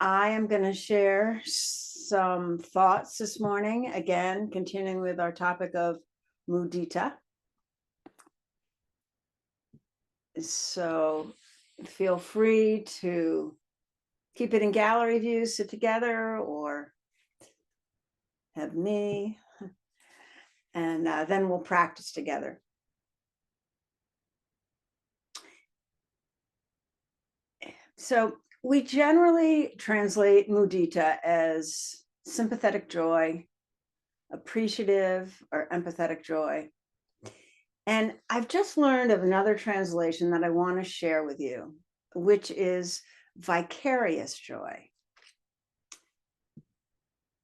I am going to share some thoughts this morning, again, continuing with our topic of mudita. So feel free to keep it in gallery view, sit together, or have me, and then we'll practice together. So we generally translate mudita as sympathetic joy, appreciative or empathetic joy. And I've just learned of another translation that I want to share with you, which is vicarious joy.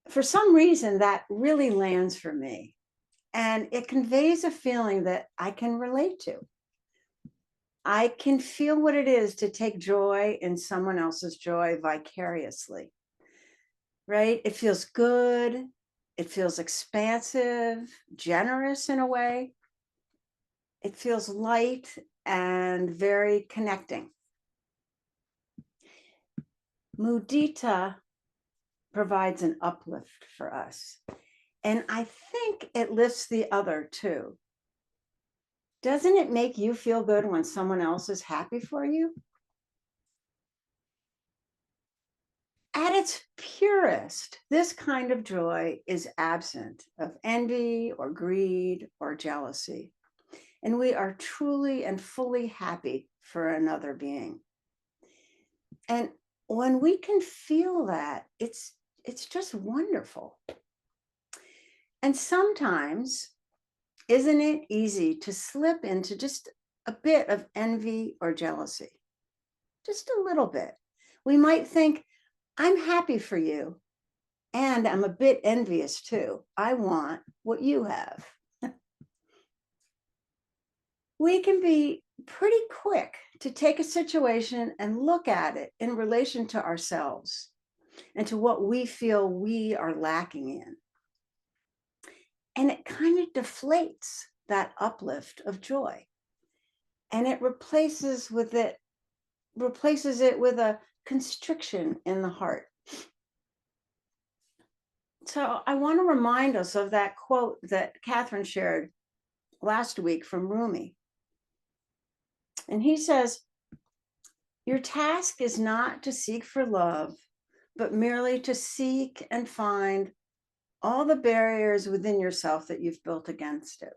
For some reason, that really lands for me, and it conveys a feeling that I can relate to. I can feel what it is to take joy in someone else's joy vicariously, right? It feels good. It feels expansive, generous in a way. It feels light and very connecting. Mudita provides an uplift for us. And I think it lifts the other too. Doesn't it make you feel good when someone else is happy for you? At its purest, this kind of joy is absent of envy or greed or jealousy. And we are truly and fully happy for another being. And when we can feel that, it's just wonderful. And sometimes, isn't it easy to slip into just a bit of envy or jealousy? Just a little bit. We might think, I'm happy for you, and I'm a bit envious too. I want what you have. We can be pretty quick to take a situation and look at it in relation to ourselves and to what we feel we are lacking in. And it kind of deflates that uplift of joy. And it replaces it with a constriction in the heart. So I want to remind us of that quote that Catherine shared last week from Rumi. And he says, your task is not to seek for love, but merely to seek and find all the barriers within yourself that you've built against it.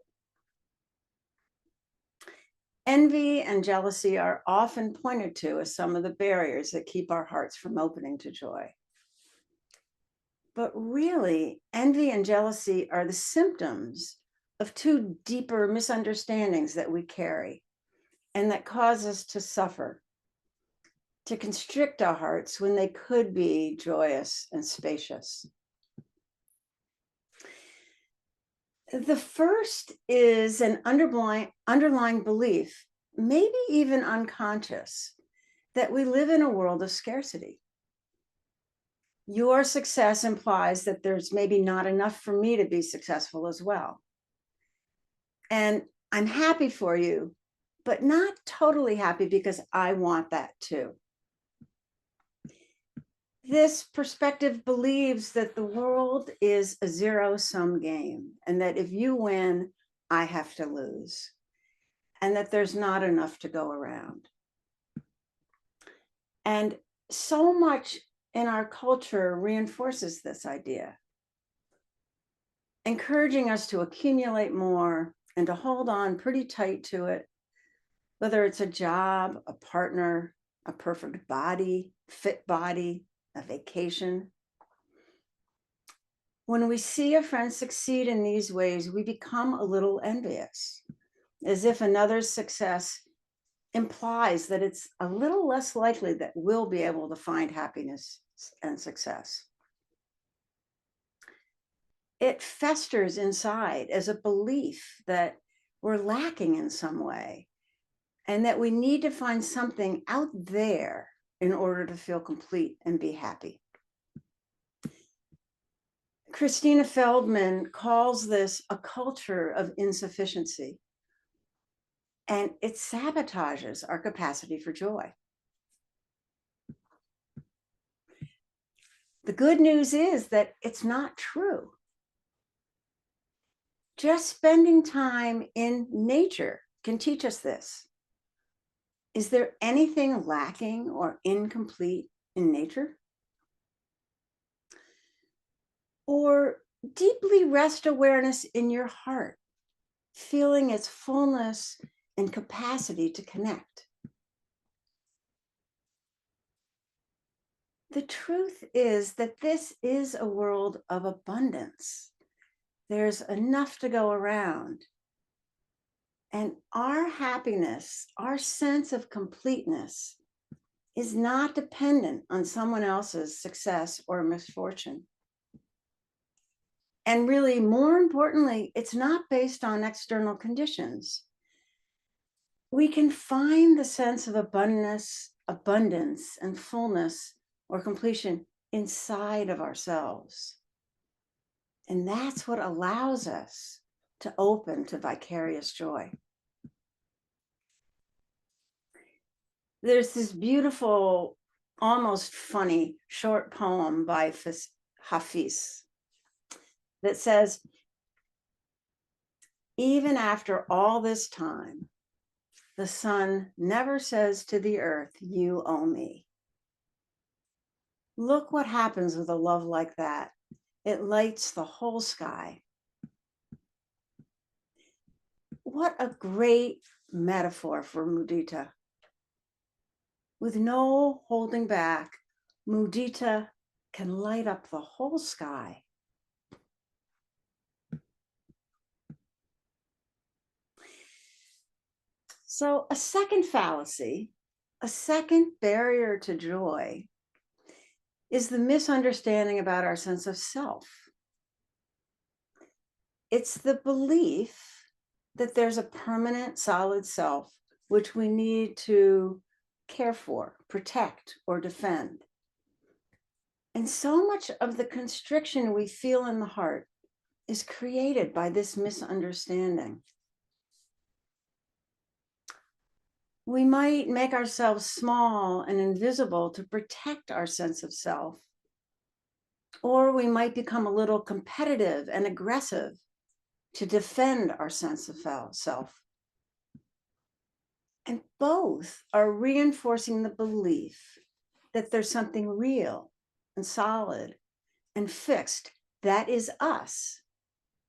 Envy and jealousy are often pointed to as some of the barriers that keep our hearts from opening to joy. But really, envy and jealousy are the symptoms of two deeper misunderstandings that we carry and that cause us to suffer, to constrict our hearts when they could be joyous and spacious. The first is an underlying belief, maybe even unconscious, that we live in a world of scarcity. Your success implies that there's maybe not enough for me to be successful as well. And I'm happy for you, but not totally happy because I want that too. This perspective believes that the world is a zero-sum game, and that if you win, I have to lose, and that there's not enough to go around. And so much in our culture reinforces this idea, encouraging us to accumulate more and to hold on pretty tight to it, whether it's a job, a partner, a perfect body, fit body, a vacation. When we see a friend succeed in these ways, we become a little envious, as if another's success implies that it's a little less likely that we'll be able to find happiness and success. It festers inside as a belief that we're lacking in some way and that we need to find something out there in order to feel complete and be happy. Christina Feldman calls this a culture of insufficiency, and it sabotages our capacity for joy. The good news is that it's not true. Just spending time in nature can teach us this. Is there anything lacking or incomplete in nature? Or deeply rest awareness in your heart, feeling its fullness and capacity to connect. The truth is that this is a world of abundance. There's enough to go around. And our happiness, our sense of completeness, is not dependent on someone else's success or misfortune. And really, more importantly, it's not based on external conditions. We can find the sense of abundance and fullness or completion inside of ourselves. And that's what allows us to open to vicarious joy. There's this beautiful, almost funny short poem by Hafiz that says, even after all this time, the sun never says to the earth, you owe me. Look what happens with a love like that. It lights the whole sky. What a great metaphor for mudita. With no holding back, mudita can light up the whole sky. So, a second fallacy, a second barrier to joy, is the misunderstanding about our sense of self. It's the belief that there's a permanent, solid self which we need to care for, protect, or defend. And so much of the constriction we feel in the heart is created by this misunderstanding. We might make ourselves small and invisible to protect our sense of self. Or we might become a little competitive and aggressive to defend our sense of self. And both are reinforcing the belief that there's something real and solid and fixed that is us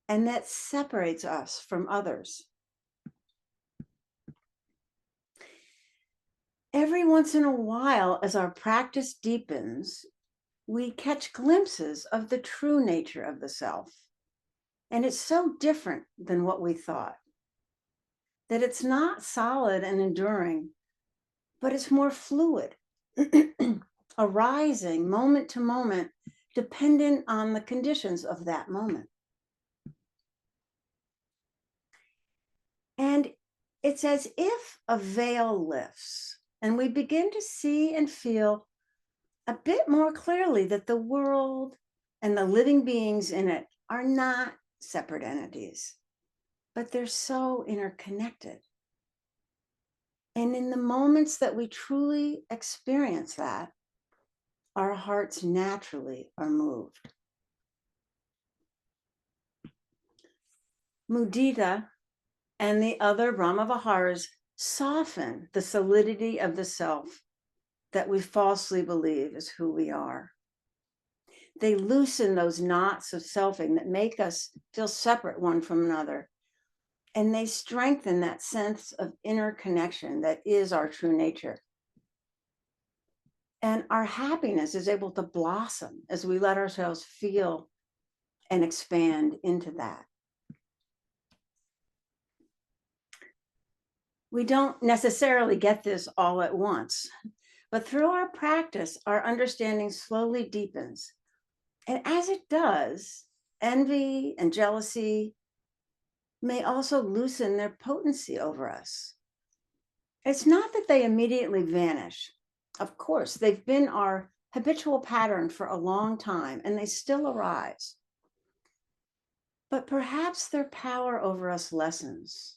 and that separates us from others. Every once in a while, as our practice deepens, we catch glimpses of the true nature of the self. And it's so different than what we thought, that it's not solid and enduring, but it's more fluid, arising moment to moment, dependent on the conditions of that moment. And it's as if a veil lifts and we begin to see and feel a bit more clearly that the world and the living beings in it are not separate entities, but they're so interconnected. And in the moments that we truly experience that, our hearts naturally are moved. Mudita and the other Brahmaviharas soften the solidity of the self that we falsely believe is who we are. They loosen those knots of selfing that make us feel separate one from another. And they strengthen that sense of inner connection that is our true nature. And our happiness is able to blossom as we let ourselves feel and expand into that. We don't necessarily get this all at once, but through our practice, our understanding slowly deepens. And as it does, envy and jealousy may also loosen their potency over us. It's not that they immediately vanish. Of course, they've been our habitual pattern for a long time, and they still arise. But perhaps their power over us lessens.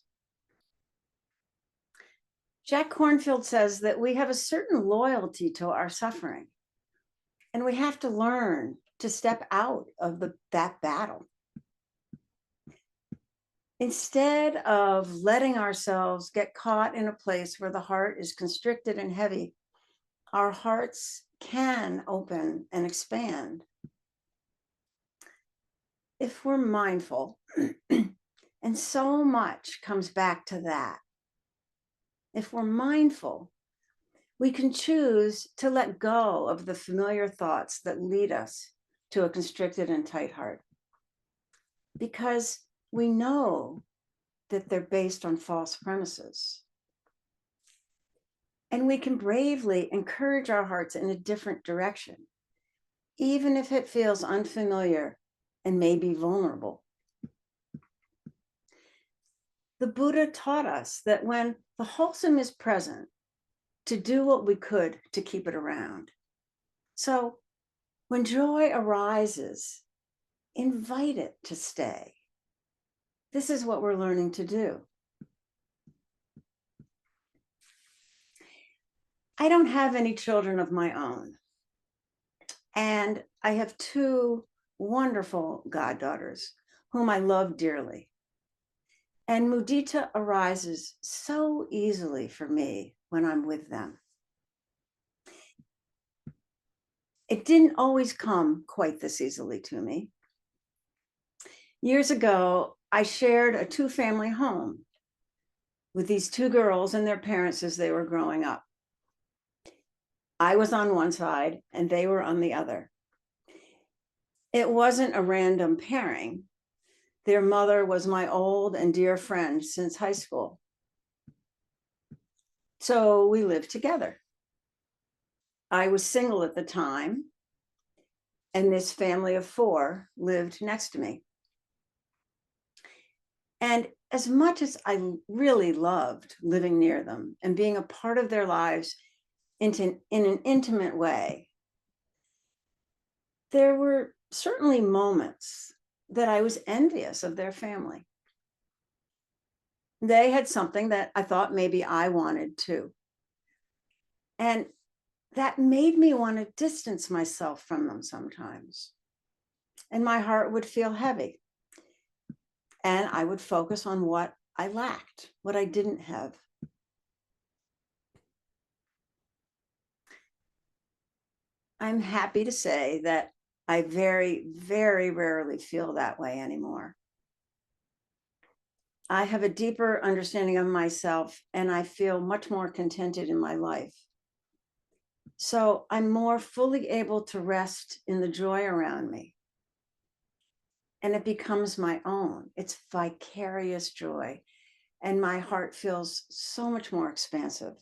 Jack Kornfield says that we have a certain loyalty to our suffering. And we have to learn to step out of that battle. Instead of letting ourselves get caught in a place where the heart is constricted and heavy, our hearts can open and expand if we're mindful. And so much comes back to that. If we're mindful, we can choose to let go of the familiar thoughts that lead us to a constricted and tight heart, because we know that they're based on false premises. And we can bravely encourage our hearts in a different direction, even if it feels unfamiliar and maybe vulnerable. The Buddha taught us that when the wholesome is present, to do what we could to keep it around. So when joy arises, invite it to stay. This is what we're learning to do. I don't have any children of my own, and I have two wonderful goddaughters whom I love dearly. And mudita arises so easily for me when I'm with them. It didn't always come quite this easily to me. Years ago, I shared a two-family home with these two girls and their parents as they were growing up. I was on one side and they were on the other. It wasn't a random pairing. Their mother was my old and dear friend since high school. So we lived together. I was single at the time, and this family of four lived next to me. And as much as I really loved living near them and being a part of their lives in an intimate way, there were certainly moments that I was envious of their family. They had something that I thought maybe I wanted too. And that made me want to distance myself from them sometimes. And my heart would feel heavy. And I would focus on what I lacked, what I didn't have. I'm happy to say that I very, very rarely feel that way anymore. I have a deeper understanding of myself, and I feel much more contented in my life. So I'm more fully able to rest in the joy around me. And it becomes my own. It's vicarious joy. And my heart feels so much more expansive.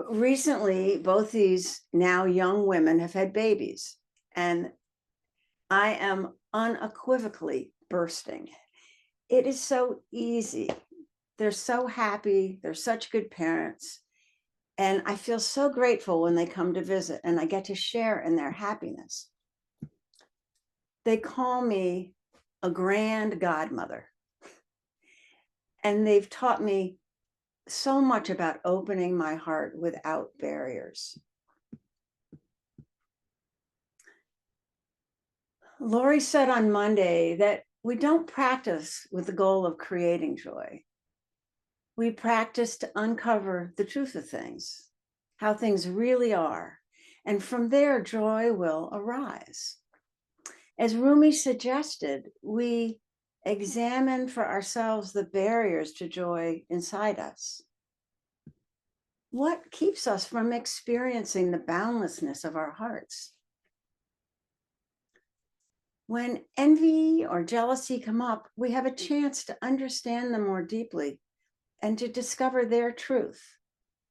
Recently, both these now young women have had babies, and I am unequivocally bursting. It is so easy. They're so happy. They're such good parents. And I feel so grateful when they come to visit and I get to share in their happiness. They call me a grand godmother. And they've taught me so much about opening my heart without barriers. Lori said on Monday that we don't practice with the goal of creating joy. We practice to uncover the truth of things, how things really are. And from there, joy will arise. As Rumi suggested, we examine for ourselves the barriers to joy inside us. What keeps us from experiencing the boundlessness of our hearts? When envy or jealousy come up, we have a chance to understand them more deeply and to discover their truth,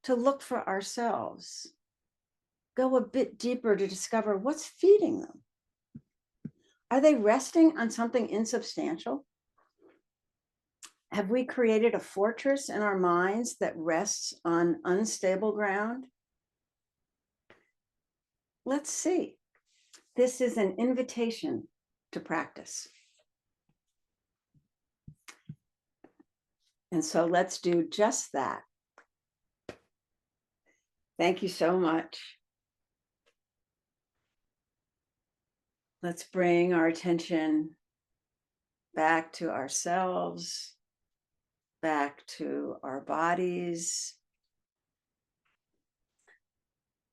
to look for ourselves, go a bit deeper to discover what's feeding them. Are they resting on something insubstantial? Have we created a fortress in our minds that rests on unstable ground? Let's see. This is an invitation to practice. And so let's do just that. Thank you so much. Let's bring our attention back to ourselves, back to our bodies,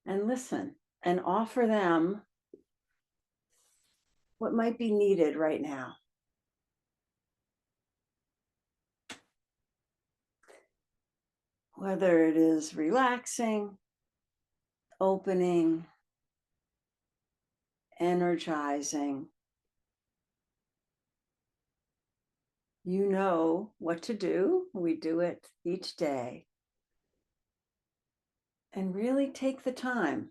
and listen and offer them what might be needed right now. Whether it is relaxing, opening, energizing, you know what to do. We do it each day. And really take the time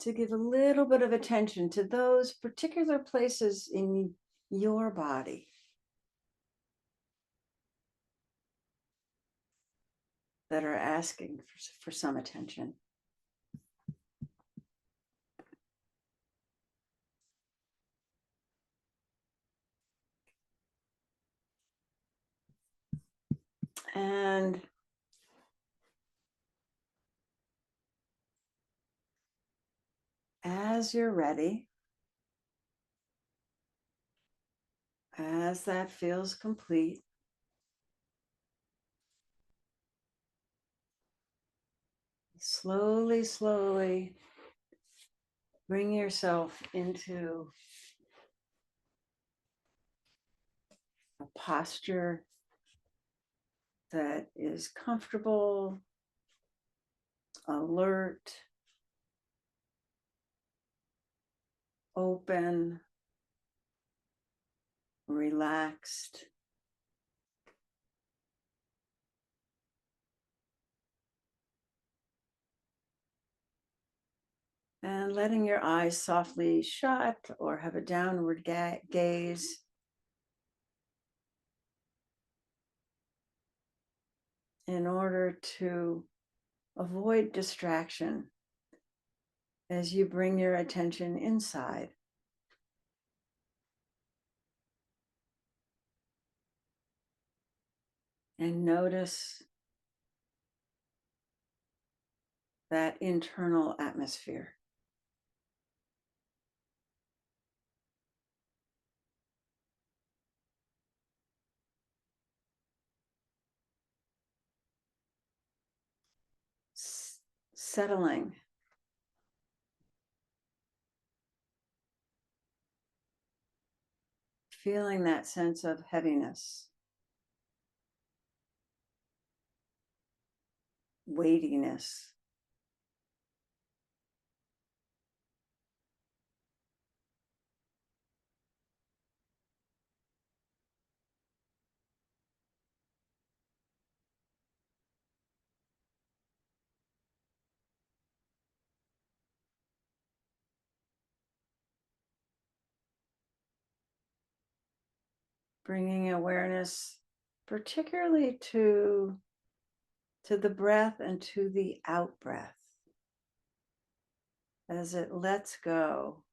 to give a little bit of attention to those particular places in your body that are asking for some attention. And as you're ready, as that feels complete, slowly, slowly bring yourself into a posture that is comfortable, alert, open, relaxed. And letting your eyes softly shut or have a downward gaze. In order to avoid distraction as you bring your attention inside. And notice that internal atmosphere. Settling. Feeling that sense of heaviness, weightiness. Bringing awareness particularly to the breath and to the out breath as it lets go.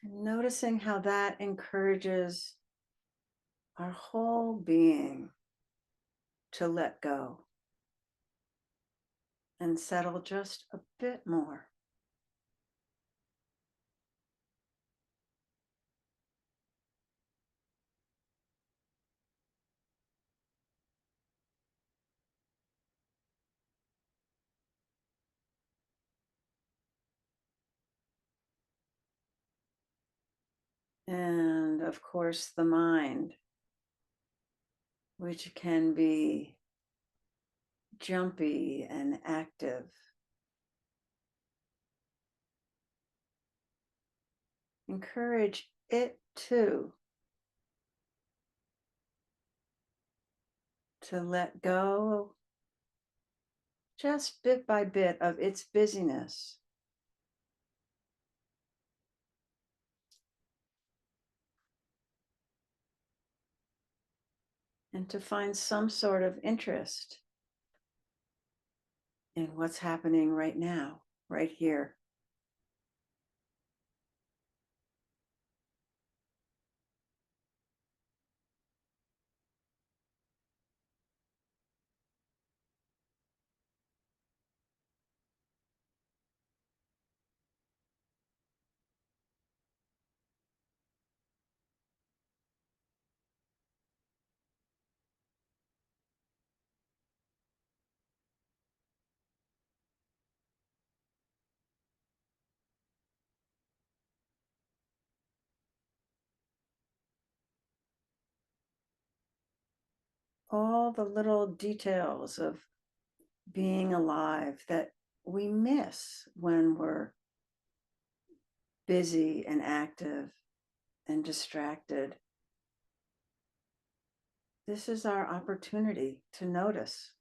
And noticing how that encourages our whole being to let go and settle just a bit more. And of course, the mind, which can be jumpy and active. Encourage it too to let go just bit by bit of its busyness. And to find some sort of interest in what's happening right now, right here. all the little details of being alive that we miss when we're busy and active and distracted. This is our opportunity to notice.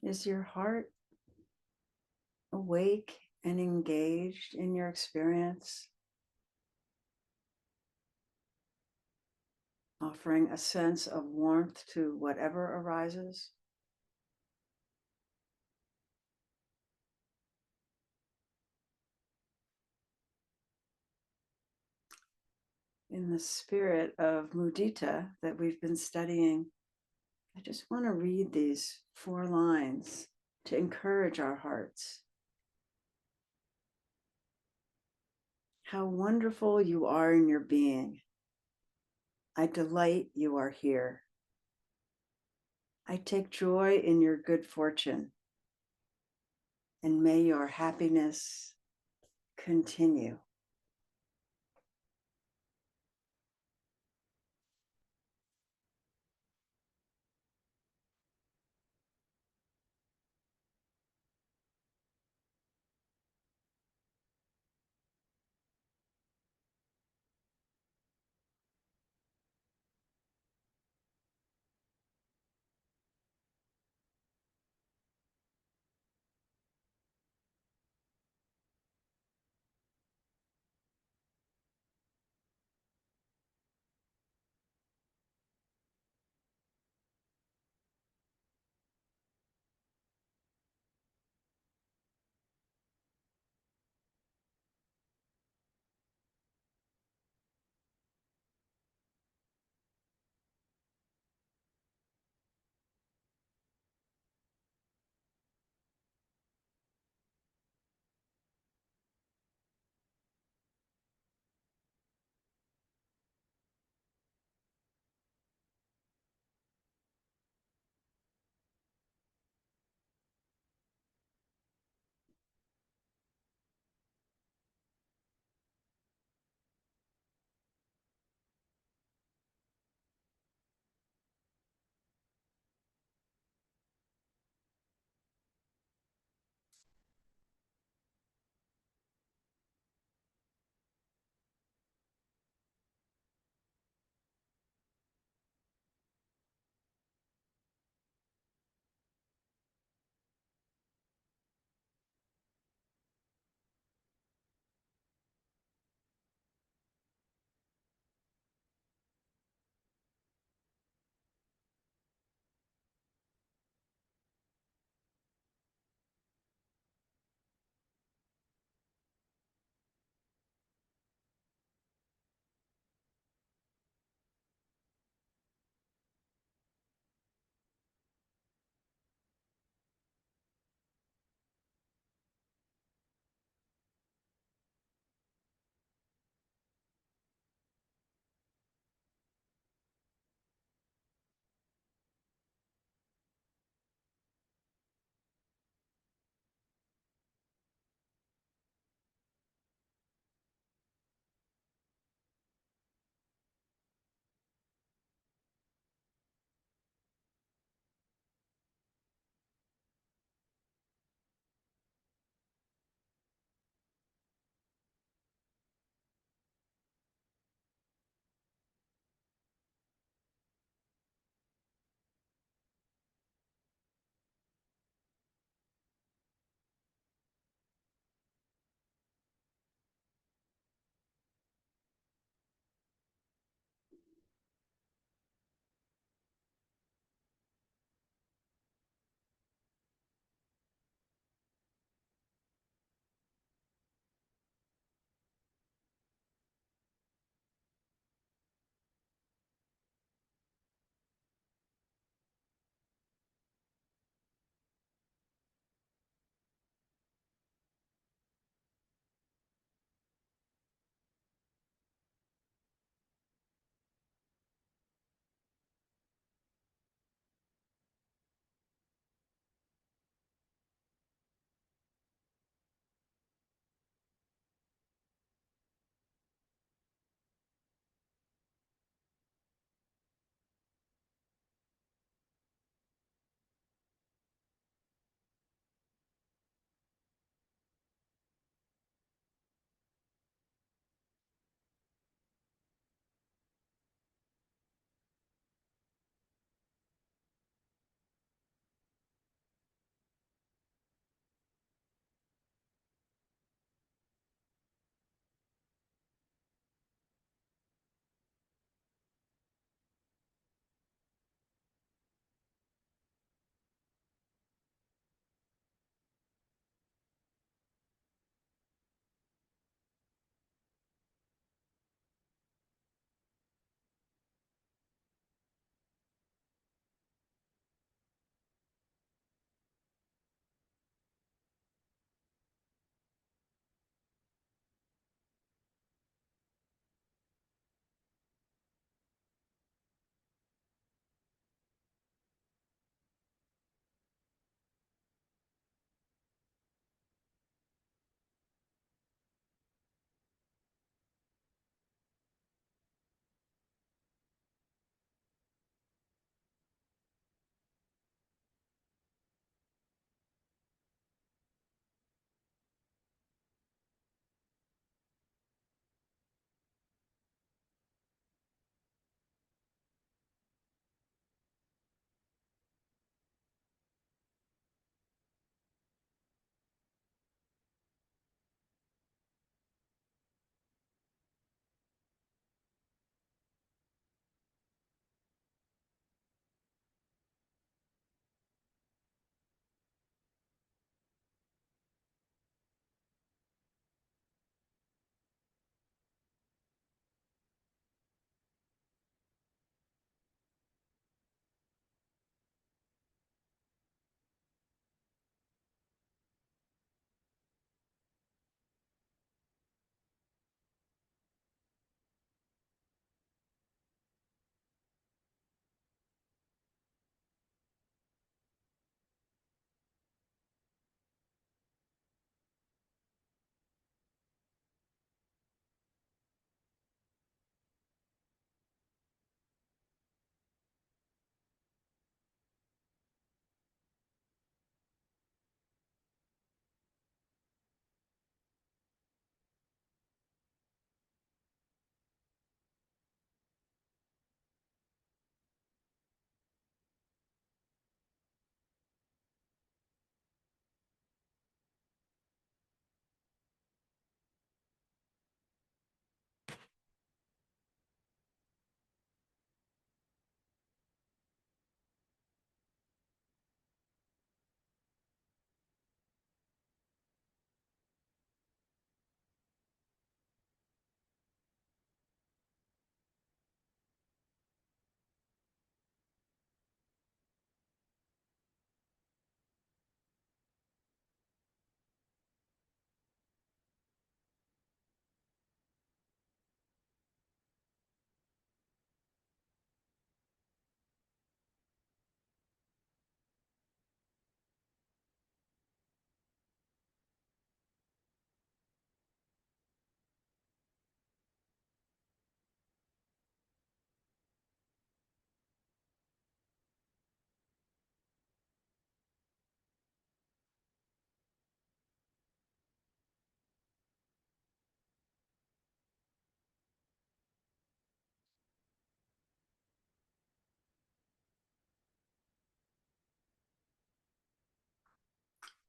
Is your heart awake and engaged in your experience, offering a sense of warmth to whatever arises? In the spirit of mudita that we've been studying, I just want to read these 4 lines to encourage our hearts. How wonderful you are in your being. I delight you are here. I take joy in your good fortune, and may your happiness continue.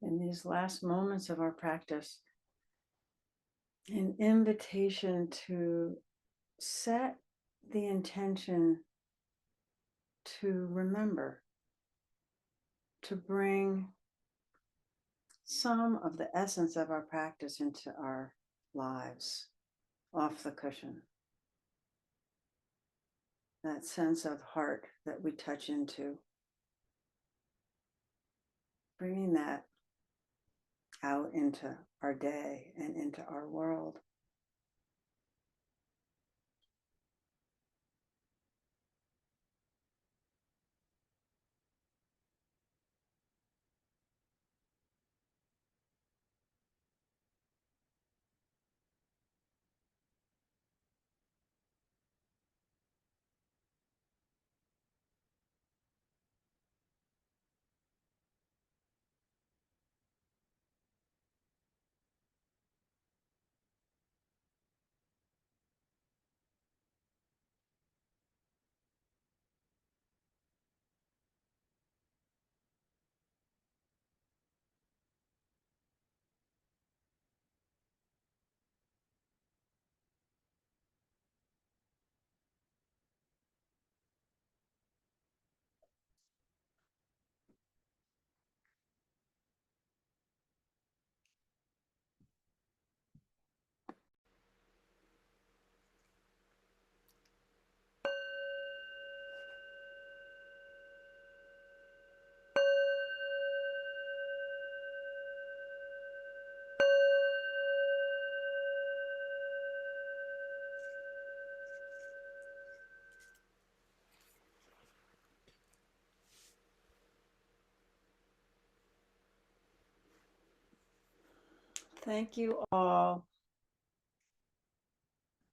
in these last moments of our practice, an invitation to set the intention to remember, to bring some of the essence of our practice into our lives, off the cushion. That sense of heart that we touch into, bringing that out into our day and into our world. Thank you all.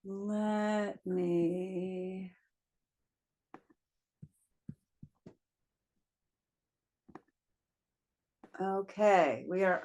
Let me Okay, we are